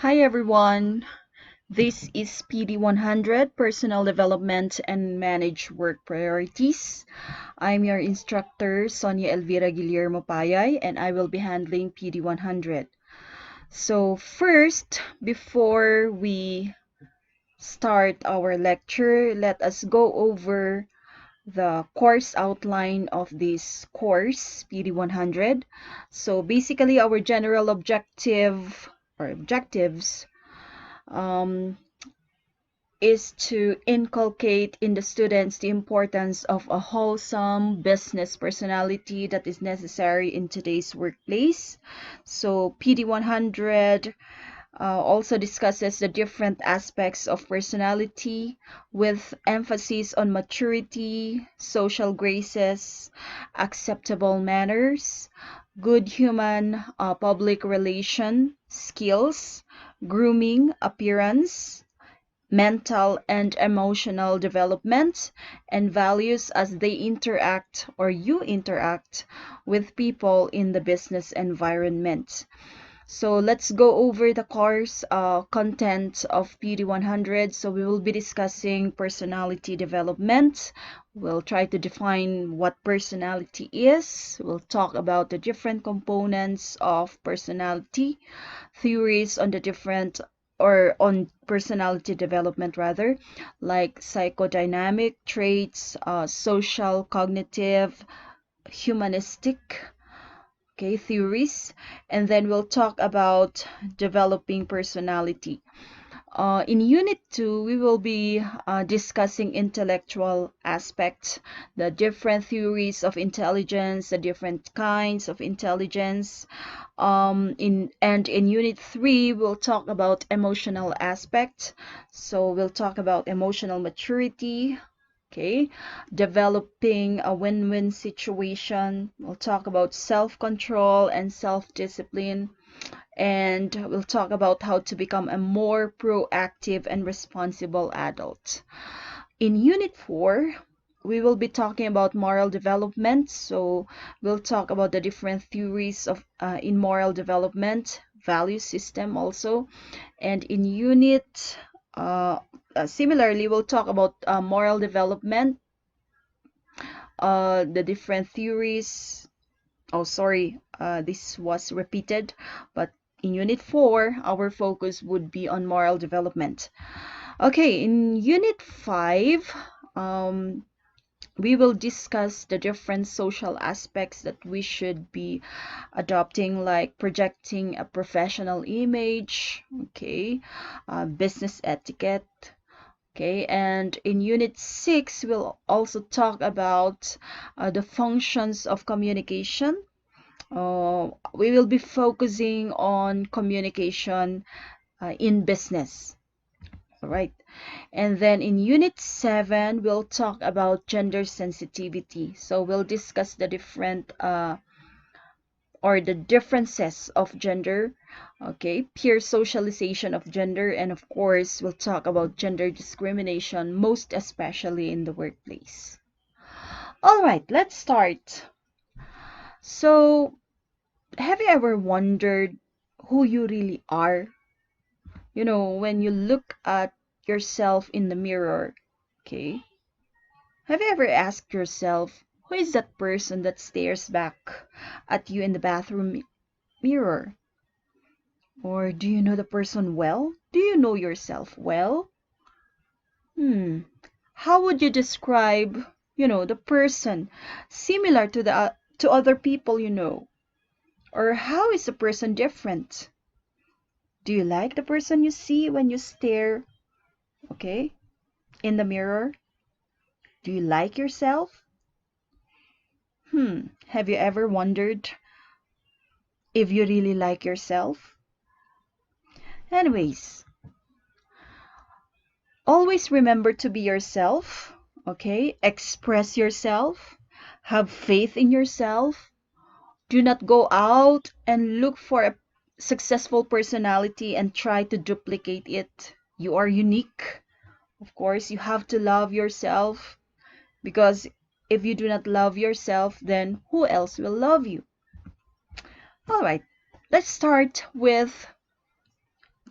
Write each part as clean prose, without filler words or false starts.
Hi everyone, this is PD 100 Personal Development and Manage Work Priorities. I'm your instructor, Sonia Elvira Guillermo-Payay, and I will be handling PD 100. So first, before we start our lecture, let us go over the course outline of this course, PD 100. So basically our general objectives um, is to inculcate in the students the importance of a wholesome business personality that is necessary in today's workplace. So PD 100 also discusses the different aspects of personality with emphasis on maturity, social graces, acceptable manners, good human public relation skills, grooming, appearance, mental and emotional development, and values as they interact or you interact with people in the business environment. So let's go over the course content of PD 100. So we will be discussing personality development. We'll try to define what personality is. We'll talk about the different components of personality, theories on the different or on personality development rather, like psychodynamic traits, social, cognitive, humanistic, okay, theories, and then we'll talk about developing personality. In Unit 2, we will be discussing intellectual aspects, the different theories of intelligence, the different kinds of intelligence. In Unit 3, we'll talk about emotional aspect. So we'll talk about emotional maturity, okay, developing a win-win situation. We'll talk about self-control and self-discipline, and we'll talk about how to become a more proactive and responsible adult. In Unit 4, we will be talking about moral development. So we'll talk about the different theories of in moral development, value system also. And in Unit similarly, we'll talk about moral development, the different theories. Oh, sorry, this was repeated, but in Unit 4, our focus would be on moral development. Okay, in Unit 5, we will discuss the different social aspects that we should be adopting, like projecting a professional image, okay, business etiquette, okay. And in Unit 6, we'll also talk about the functions of communication. We will be focusing on communication in business. All right. And then in Unit 7, we'll talk about gender sensitivity. So we'll discuss the different or the differences of gender, okay, peer socialization of gender, and of course, we'll talk about gender discrimination, most especially in the workplace. All right, let's start. So, have you ever wondered who you really are? You know, when you look at yourself in the mirror, okay? Have you ever asked yourself, who is that person that stares back at you in the bathroom mirror? Or do you know the person well? Do you know yourself well? How would you describe, the person similar to the to other people you know? Or how is a person different? Do you like the person you see when you stare, okay, in the mirror? Do you like yourself? Have you ever wondered if you really like yourself? Anyways, always remember to be yourself, okay? Express yourself, have faith in yourself. Do not go out and look for a successful personality and try to duplicate it. You are unique. Of course, you have to love yourself, because if you do not love yourself, then who else will love you? All right, let's start with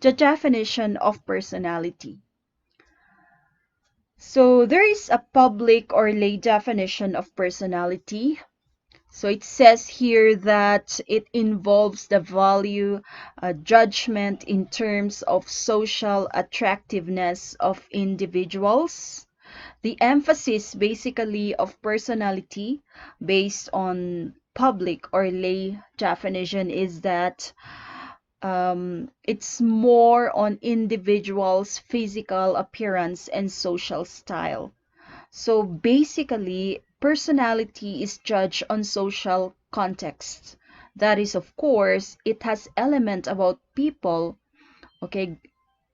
the definition of personality. So there is a public or lay definition of personality. So it says here that it involves the value, judgment in terms of social attractiveness of individuals. The emphasis basically of personality based on public or lay definition is that it's more on individuals' physical appearance and social style. So basically, personality is judged on social context. That is, of course, it has element about people, okay,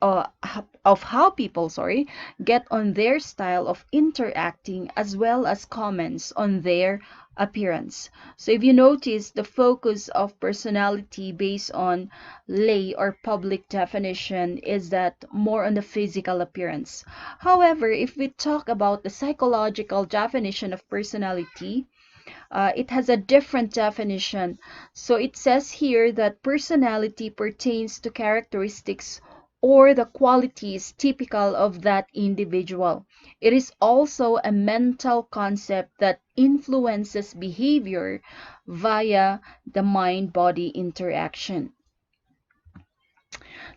of how people, sorry, get on their style of interacting as well as comments on their appearance. So if you notice, the focus of personality based on lay or public definition is that more on the physical appearance. However, if we talk about the psychological definition of personality, it has a different definition. So it says here that personality pertains to characteristics or the qualities typical of that individual. It is also a mental concept that influences behavior via the mind-body interaction.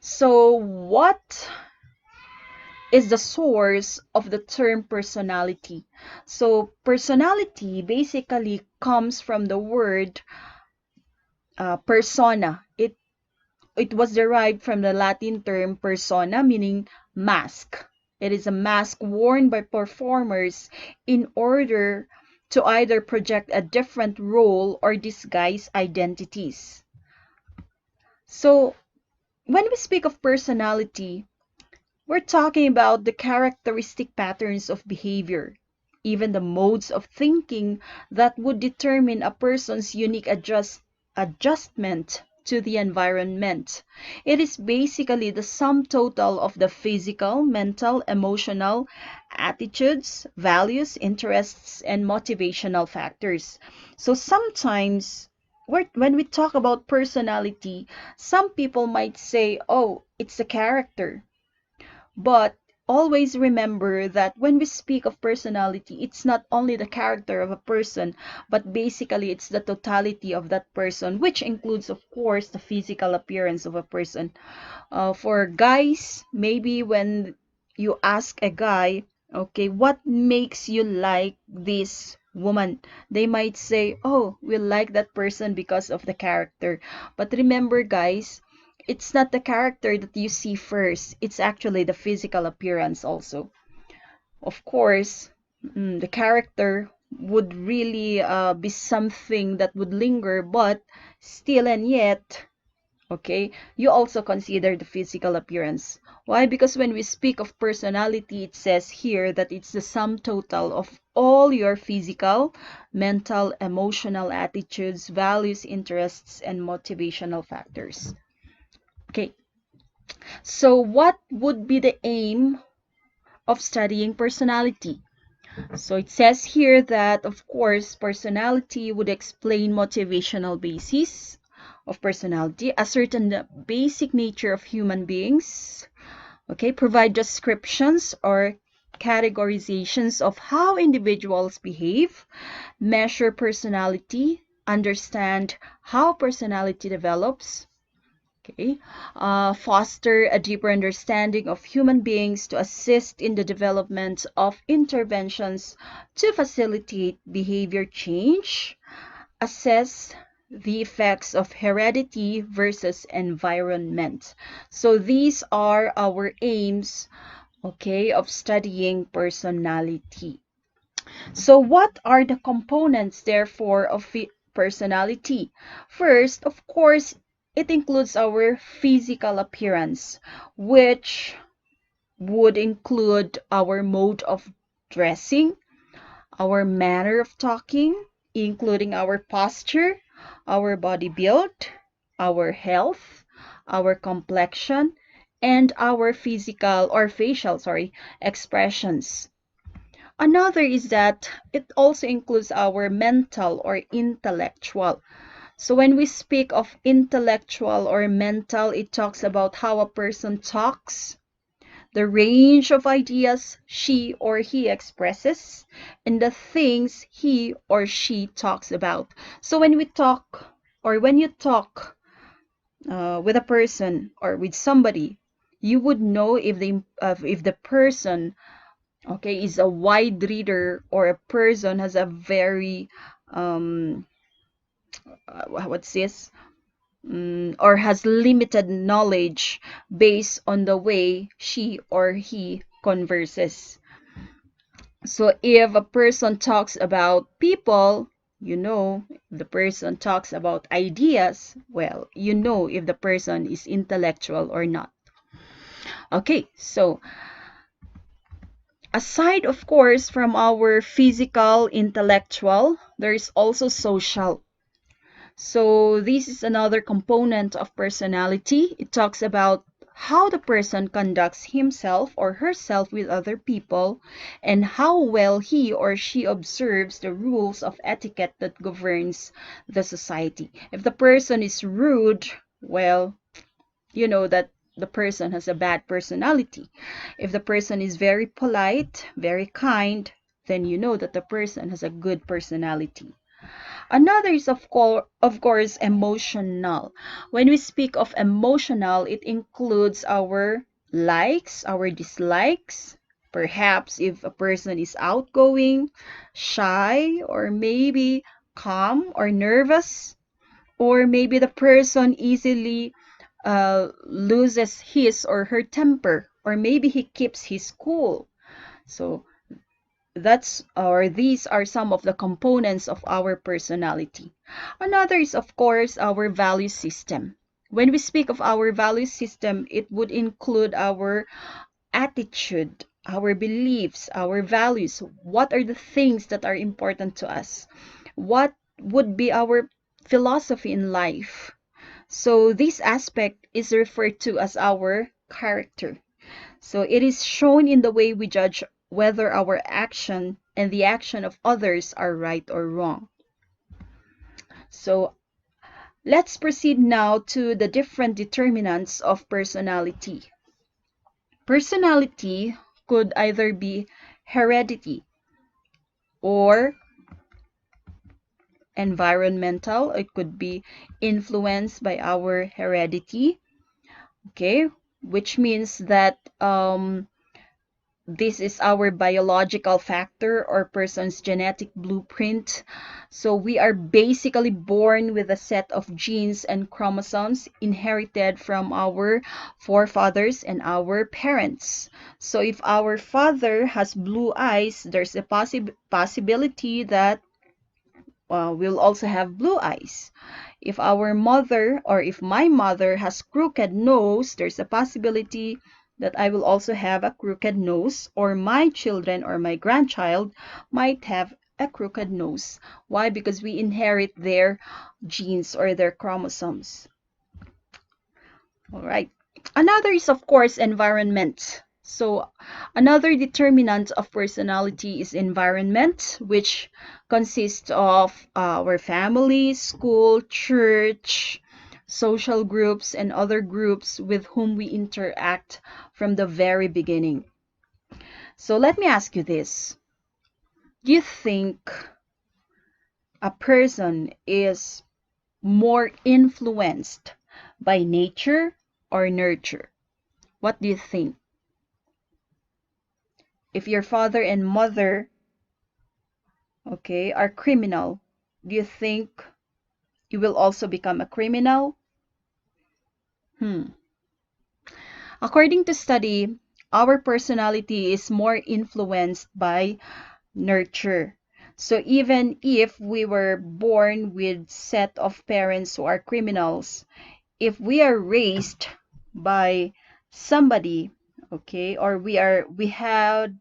So what is the source of the term personality? So personality basically comes from the word persona. It was derived from the Latin term persona, meaning mask. It is a mask worn by performers in order to either project a different role or disguise identities. So when we speak of personality, we're talking about the characteristic patterns of behavior, even the modes of thinking that would determine a person's unique adjustment to the environment. It is basically the sum total of the physical, mental, emotional, attitudes, values, interests, and motivational factors. So sometimes when we talk about personality, some people might say, oh, it's a character. But always remember that when we speak of personality, it's not only the character of a person, but basically it's the totality of that person, which includes, of course, the physical appearance of a person. For guys, maybe when you ask a guy, okay, what makes you like this woman? They might say, oh, we like that person because of the character. But remember, guys, it's not the character that you see first. It's actually the physical appearance also. Of course, the character would really be something that would linger, but still and yet, okay, you also consider the physical appearance. Why? Because when we speak of personality, it says here that it's the sum total of all your physical, mental, emotional attitudes, values, interests, and motivational factors. Okay, so what would be the aim of studying personality? So it says here that, of course, personality would explain motivational basis of personality, ascertain the basic nature of human beings, okay, provide descriptions or categorizations of how individuals behave, measure personality, understand how personality develops, okay, foster a deeper understanding of human beings to assist in the development of interventions to facilitate behavior change, assess the effects of heredity versus environment. So these are our aims, okay, of studying personality. So what are the components, therefore, of personality? First, of course, it includes our physical appearance, which would include our mode of dressing, our manner of talking, including our posture, our body build, our health, our complexion, and our physical or facial, expressions. Another is that it also includes our mental or intellectual. So when we speak of intellectual or mental, it talks about how a person talks, the range of ideas she or he expresses, and the things he or she talks about. So when we talk, or when you talk with a person or with somebody, you would know if the person, okay, is a wide reader, or a person has a very what's this or has limited knowledge based on the way she or he converses. So if a person talks about people, you know. If the person talks about ideas, well, you know if the person is intellectual or not. Okay, so aside, of course, from our physical, intellectual, there is also social. So this is another component of personality. It talks about how the person conducts himself or herself with other people, and how well he or she observes the rules of etiquette that governs the society. If the person is rude, well, you know that the person has a bad personality. If the person is very polite, very kind, then you know that the person has a good personality. Another is, of course, emotional. When we speak of emotional, it includes our likes, our dislikes. Perhaps if a person is outgoing, shy, or maybe calm or nervous, or maybe the person easily loses his or her temper, or maybe he keeps his cool. So these are some of the components of our personality. Another is, of course, our value system. When we speak of our value system, it would include our attitude, our beliefs, our values. What are the things that are important to us? What would be our philosophy in life? So this aspect is referred to as our character. So it is shown in the way we judge whether our action and the action of others are right or wrong. So let's proceed now to the different determinants of personality. Personality could either be heredity or environmental. It could be influenced by our heredity, okay, which means that this is our biological factor or person's genetic blueprint. So we are basically born with a set of genes and chromosomes inherited from our forefathers and our parents. So if our father has blue eyes, there's a possibility that we'll also have blue eyes. If our mother, or if my mother has crooked nose, there's a possibility that I will also have a crooked nose, or my children or my grandchild might have a crooked nose. Why? Because we inherit their genes or their chromosomes. All right. Another is, of course, environment. So another determinant of personality is environment, which consists of our family, school, church, social groups, and other groups with whom we interact from the very beginning. So let me ask you this. Do you think a person is more influenced by nature or nurture? What do you think? If your father and mother, okay, are criminal, do you think you will also become a criminal? According to study, our personality is more influenced by nurture. So even if we were born with set of parents who are criminals, if we are raised by somebody, okay, or we had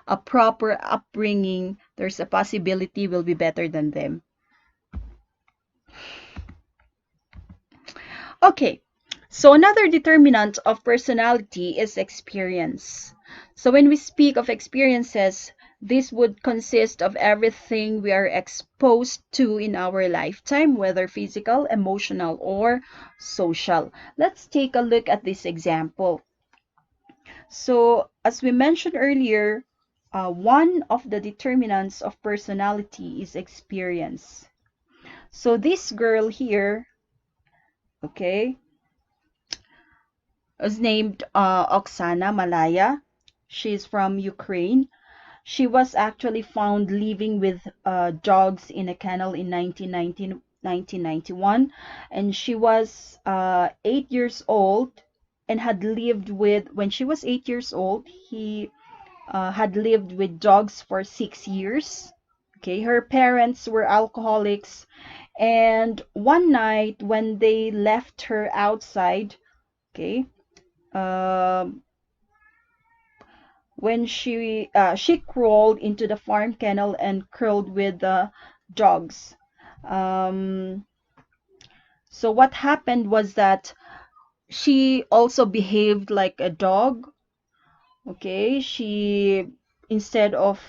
a proper upbringing, there's a possibility we'll be better than them. Okay, so another determinant of personality is experience. So when we speak of experiences, This would consist of everything we are exposed to in our lifetime, whether physical, emotional, or social. Let's take a look at this example. So, as we mentioned earlier, one of the determinants of personality is experience. So, this girl here, okay, is named Oxana Malaya. She's from Ukraine. She was actually found living with dogs in a kennel in 1991, and she was 8 years old and had lived with, when she was 8 years old, he had lived with dogs for 6 years. Okay, her parents were alcoholics, and one night when they left her outside, okay, um when she crawled into the farm kennel and curled with the dogs. Um, so what happened was that she also behaved like a dog. Okay, she, instead of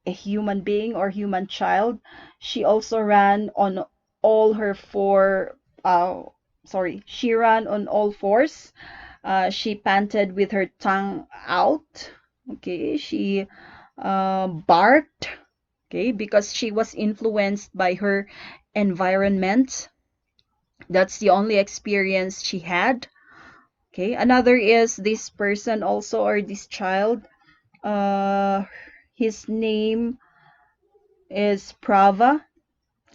a human being or human child, she also ran on all her four. She ran on all fours. She panted with her tongue out. Okay, she barked. Okay, because she was influenced by her environment. That's the only experience she had. Okay, another is this person also, or this child. Uh, his name is Prava.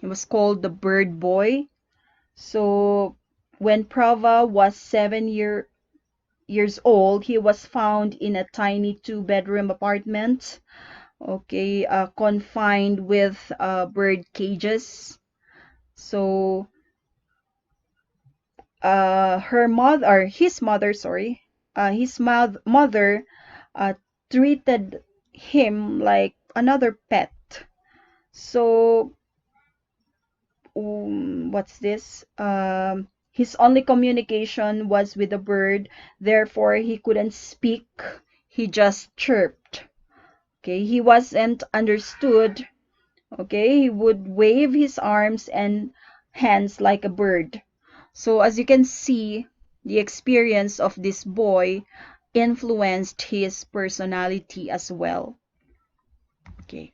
He was called the Bird Boy. So when Prava was 7 years old, he was found in a tiny two-bedroom apartment, okay, confined with bird cages. So her mother, or his mother, sorry, mother uh, treated him like another pet. So what's this? His only communication was with the bird, therefore he couldn't speak. He just chirped. Okay, he wasn't understood. Okay, he would wave his arms and hands like a bird. So as you can see, the experience of this boy influenced his personality as well. Okay.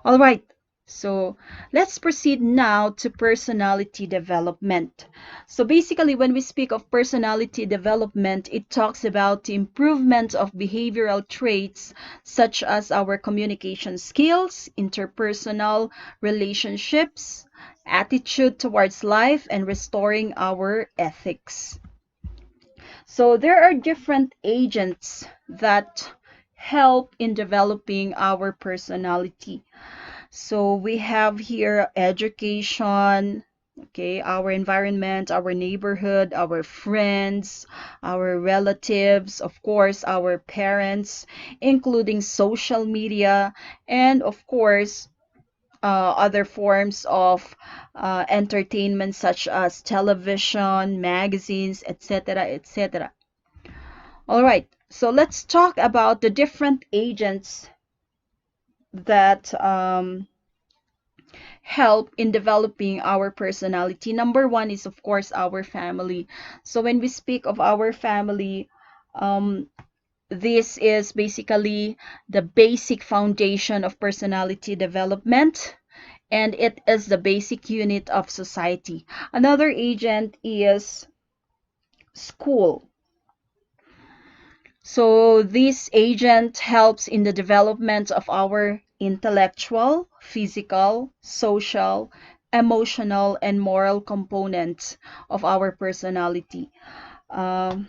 All right. So let's proceed now to personality development. So basically, when we speak of personality development, it talks about the improvement of behavioral traits such as our communication skills, interpersonal relationships, attitude towards life, and restoring our ethics. So there are different agents that help in developing our personality. So we have here education, okay, our environment, our neighborhood, our friends, our relatives, of course, our parents, including social media, and of course, other forms of entertainment such as television, magazines, etc., etc. All right, so let's talk about the different agents that help in developing our personality. Number one is, of course, our family. So when we speak of our family, um, this is basically the basic foundation of personality development, and it is the basic unit of society. Another agent is school. So this agent helps in the development of our intellectual, physical, social, emotional, and moral components of our personality. Um,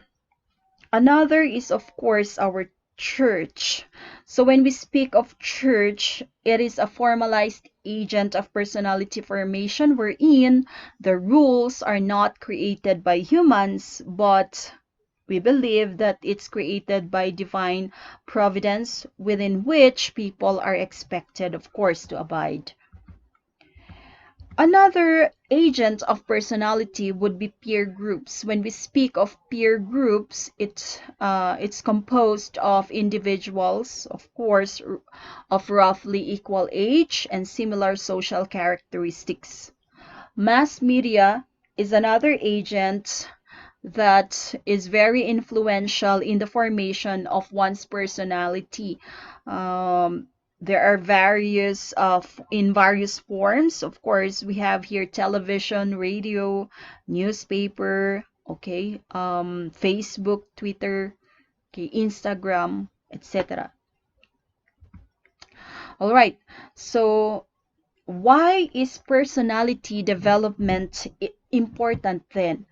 Another is, of course, our church. So when we speak of church, it is a formalized agent of personality formation wherein the rules are not created by humans, but we believe that it's created by divine providence within which people are expected, of course, to abide. Another agent of personality would be peer groups. When we speak of peer groups, it's composed of individuals, of course, of roughly equal age and similar social characteristics. Mass media is another agent that is very influential in the formation of one's personality. Um, there are various of in various forms. Of course, we have here television, radio, newspaper, okay, Facebook, Twitter, okay, Instagram, etc. All right. So why is personality development important then?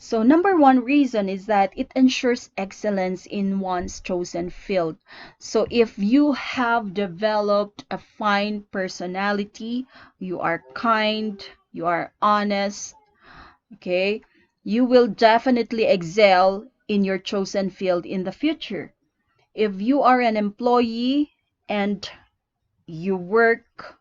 So number one reason is that it ensures excellence in one's chosen field. So if you have developed a fine personality, you are kind, you are honest, okay, you will definitely excel in your chosen field in the future. If you are an employee and you work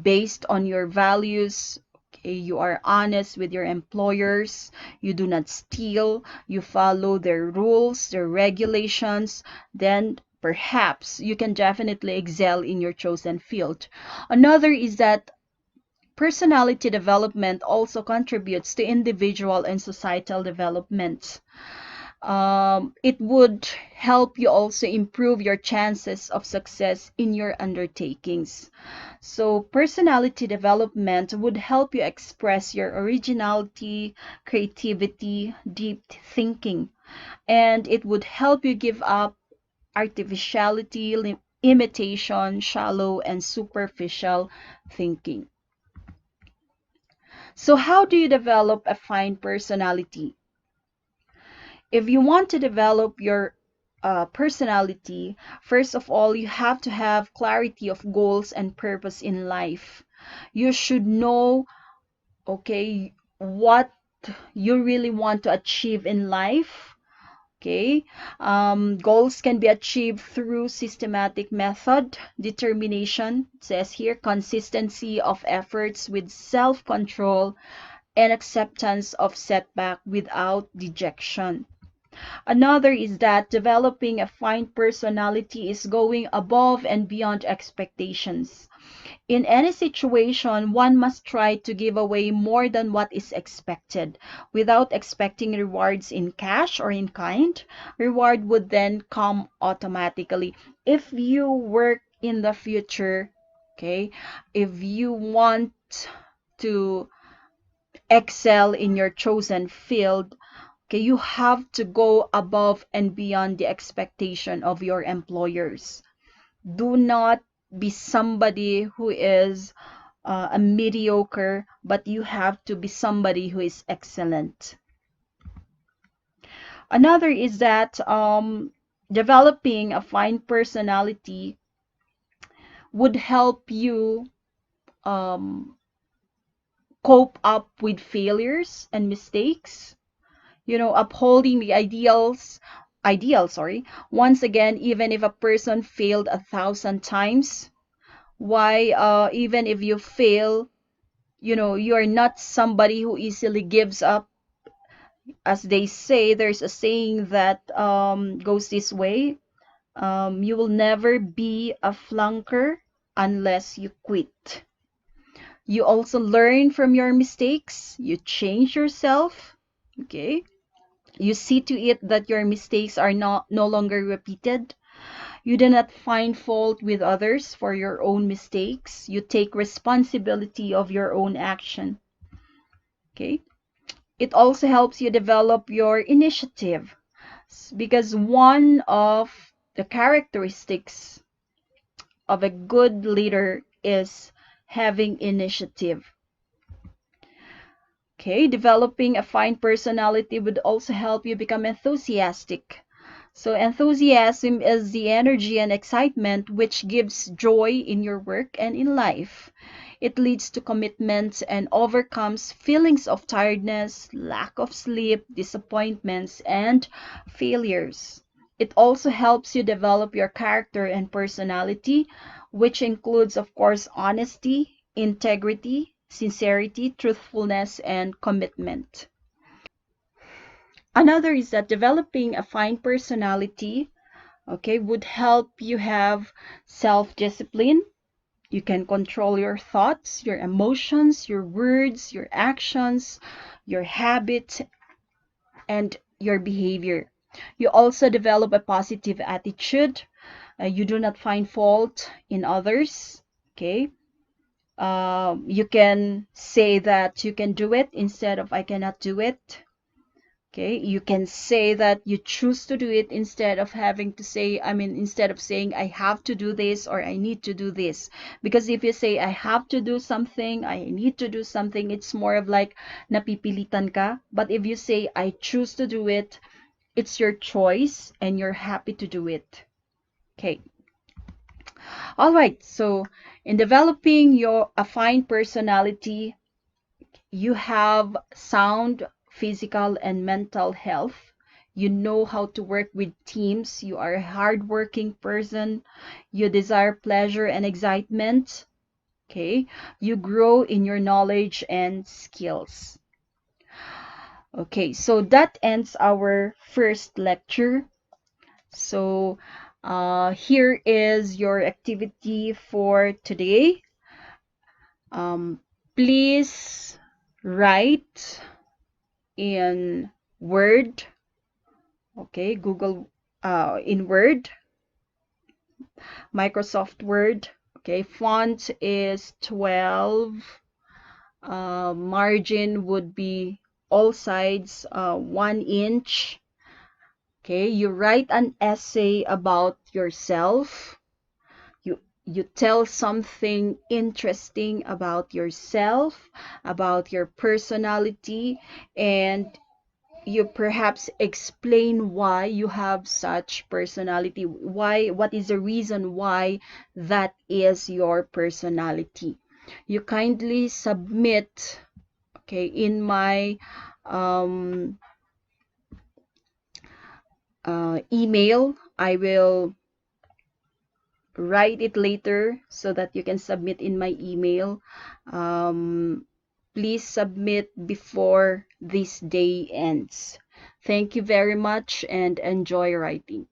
based on your values, okay, you are honest with your employers, you do not steal, you follow their rules, their regulations, then perhaps you can definitely excel in your chosen field. Another is that personality development also contributes to individual and societal development. It would help you also improve your chances of success in your undertakings. So personality development would help you express your originality, creativity, deep thinking, and it would help you give up artificiality, imitation, shallow, and superficial thinking. So how do you develop a fine personality? If you want to develop your personality, first of all, you have to have clarity of goals and purpose in life. You should know, okay, what you really want to achieve in life. Okay, goals can be achieved through systematic method, determination, it says here, consistency of efforts with self-control, and acceptance of setback without dejection. Another is that developing a fine personality is going above and beyond expectations. In any situation, one must try to give away more than what is expected. Without expecting rewards in cash or in kind, reward would then come automatically. If you work in the future, okay, if you want to excel in your chosen field, okay, you have to go above and beyond the expectation of your employers. Do not be somebody who is a mediocre, but you have to be somebody who is excellent. Another is that developing a fine personality would help you um, cope up with failures and mistakes. You know, upholding the ideal, sorry. Once again, even if a person failed 1,000 times, why, even if you fail, you know, you are not somebody who easily gives up. As they say, there's a saying that goes this way: you will never be a flunker unless you quit. You also learn from your mistakes, you change yourself, okay? You see to it that your mistakes are no longer repeated. You do not find fault with others for your own mistakes. You take responsibility of your own action. Okay? It also helps you develop your initiative, because one of the characteristics of a good leader is having initiative. Okay, developing a fine personality would also help you become enthusiastic. So enthusiasm is the energy and excitement which gives joy in your work and in life. It leads to commitment and overcomes feelings of tiredness, lack of sleep, disappointments, and failures. It also helps you develop your character and personality, which includes, of course, honesty, integrity, sincerity, truthfulness, and commitment. Another is that developing a fine personality, okay, would help you have self-discipline. You can control your thoughts, your emotions, your words, your actions, your habits, and your behavior. You also develop a positive attitude. You do not find fault in others. Okay. You can say that you can do it instead of I cannot do it. Okay, you can say that you choose to do it instead of having to say, instead of saying I have to do this or I need to do this. Because if you say I have to do something, I need to do something, it's more of like napipilitan ka. But if you say I choose to do it, it's your choice and you're happy to do it. Okay. All right. So in developing your a fine personality, you have sound physical and mental health. You know how to work with teams. You are a hardworking person. You desire pleasure and excitement. Okay. You grow in your knowledge and skills. Okay. So that ends our first lecture. So here is your activity for today. Um, please write in Word, okay, Google, in Word, Microsoft Word, okay, font is 12, margin would be all sides 1 inch, okay, you write an essay about yourself, you tell something interesting about yourself, about your personality, and you perhaps explain why you have such personality, what is the reason why that is your personality. You kindly submit, okay, in my um, email. I will write it later so that you can submit in my email. um, Please submit before this day ends. Thank you very much and enjoy writing.